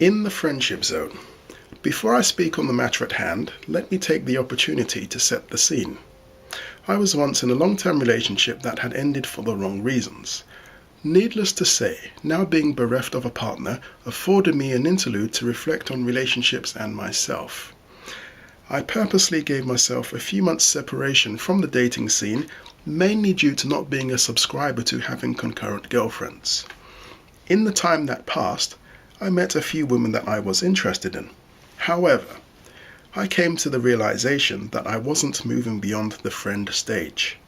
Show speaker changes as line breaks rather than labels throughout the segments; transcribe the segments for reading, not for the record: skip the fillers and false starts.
In the friendship zone. Before I speak on the matter at hand, let me take the opportunity to set the scene. I was once in a long-term relationship that had ended for the wrong reasons. Needless to say, now being bereft of a partner afforded me an interlude to reflect on relationships and myself. I purposely gave myself a few months separation from the dating scene, mainly due to not being a subscriber to having concurrent girlfriends. In the time that passed, I met a few women that I was interested in. However, I came to the realization that I wasn't moving beyond the friend stage.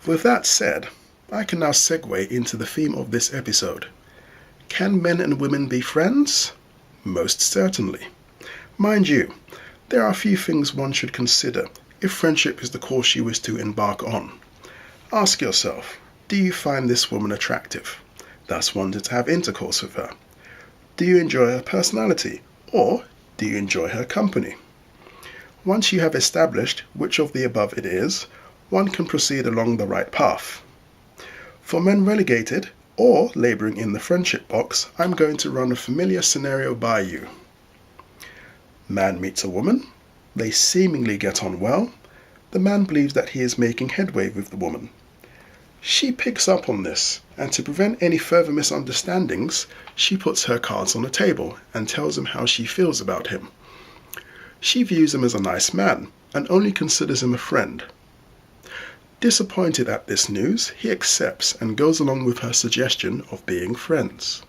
With that said, I can now segue into the theme of this episode. Can men and women be friends? Most certainly. Mind you, there are a few things one should consider if friendship is the course you wish to embark on. Ask yourself, do you find this woman attractive, thus wanted to have intercourse with her? Do you enjoy her personality, or do you enjoy her company? Once you have established which of the above it is, one can proceed along the right path. For men relegated, or labouring in the friendship box, I'm going to run a familiar scenario by you. Man meets a woman, they seemingly get on well, the man believes that he is making headway with the woman. She picks up on this, and to prevent any further misunderstandings, she puts her cards on the table and tells him how she feels about him. She views him as a nice man, and only considers him a friend. Disappointed at this news, he accepts and goes along with her suggestion of being friends.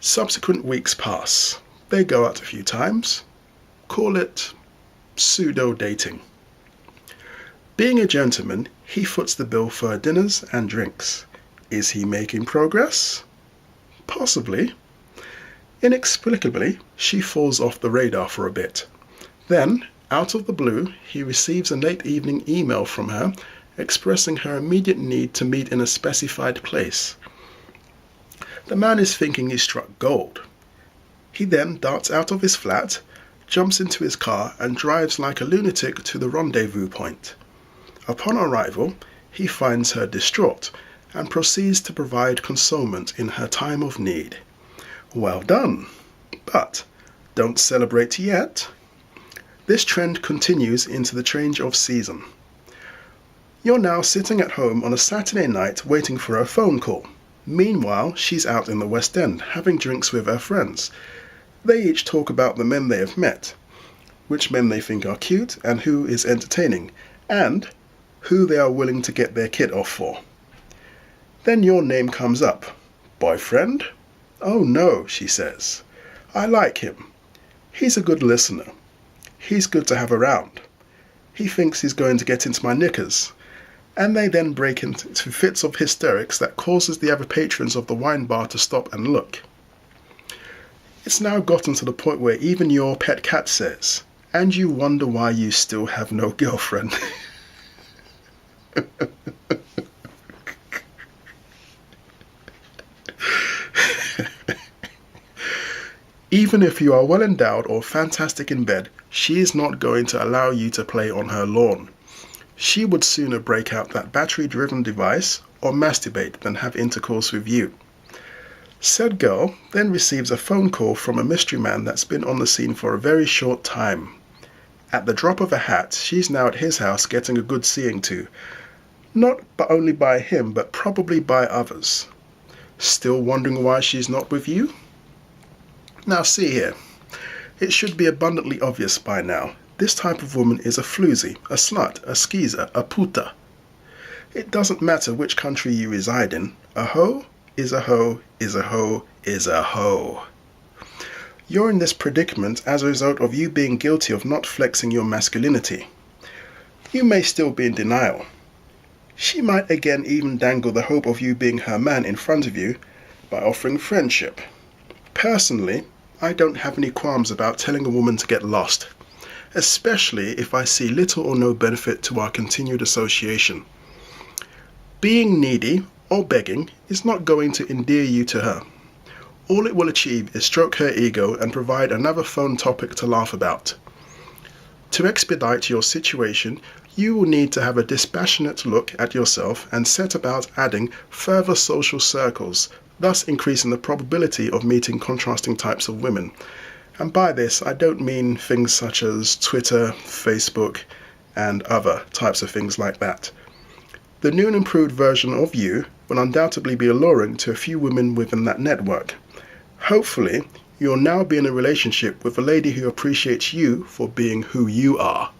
Subsequent weeks pass. They go out a few times. Call it pseudo-dating. Being a gentleman, he foots the bill for her dinners and drinks. Is he making progress? Possibly. Inexplicably, she falls off the radar for a bit. Then, out of the blue, he receives a late evening email from her expressing her immediate need to meet in a specified place. The man is thinking he struck gold. He then darts out of his flat, jumps into his car and drives like a lunatic to the rendezvous point. Upon arrival, he finds her distraught and proceeds to provide consolement in her time of need. Well done, but don't celebrate yet. This trend continues into the change of season. You're now sitting at home on a Saturday night waiting for her phone call. Meanwhile, she's out in the West End having drinks with her friends. They each talk about the men they have met, which men they think are cute and who is entertaining, and who they are willing to get their kid off for. Then your name comes up. Boyfriend? Oh no, she says. I like him. He's a good listener. He's good to have around. He thinks he's going to get into my knickers. And they then break into fits of hysterics that causes the other patrons of the wine bar to stop and look. It's now gotten to the point where even your pet cat says, and you wonder why you still have no girlfriend. Even if you are well endowed or fantastic in bed, she is not going to allow you to play on her lawn. She would sooner break out that battery-driven device or masturbate than have intercourse with you. Said girl then receives a phone call from a mystery man that's been on the scene for a very short time. At the drop of a hat, she's now at his house getting a good seeing to. Not only by him, but probably by others. Still wondering why she's not with you? Now see here. It should be abundantly obvious by now. This type of woman is a floozy, a slut, a skeezer, a puta. It doesn't matter which country you reside in. A hoe is a hoe is a hoe is a hoe. You're in this predicament as a result of you being guilty of not flexing your masculinity. You may still be in denial. She might again even dangle the hope of you being her man in front of you by offering friendship. Personally, I don't have any qualms about telling a woman to get lost, especially if I see little or no benefit to our continued association. Being needy or begging is not going to endear you to her. All it will achieve is stroke her ego and provide another phone topic to laugh about. To expedite your situation, you will need to have a dispassionate look at yourself and set about adding further social circles, thus increasing the probability of meeting contrasting types of women. And by this, I don't mean things such as Twitter, Facebook, and other types of things like that. The new and improved version of you will undoubtedly be alluring to a few women within that network. Hopefully, you'll now be in a relationship with a lady who appreciates you for being who you are.